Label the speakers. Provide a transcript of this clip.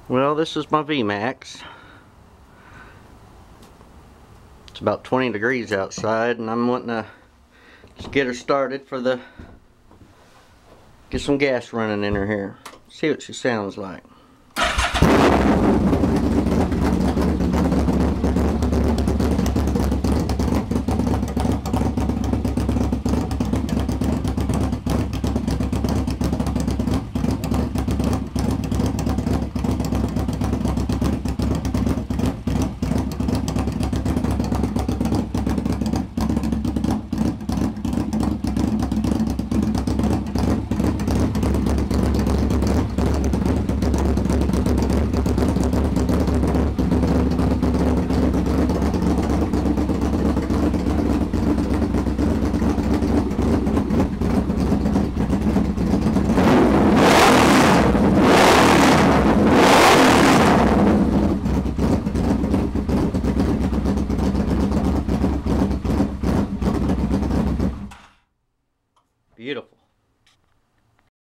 Speaker 1: Well, this is my VMAX. It's about 20 degrees outside, and I'm wanting to just get her started for get some gas running in her here. See what she sounds like. Beautiful.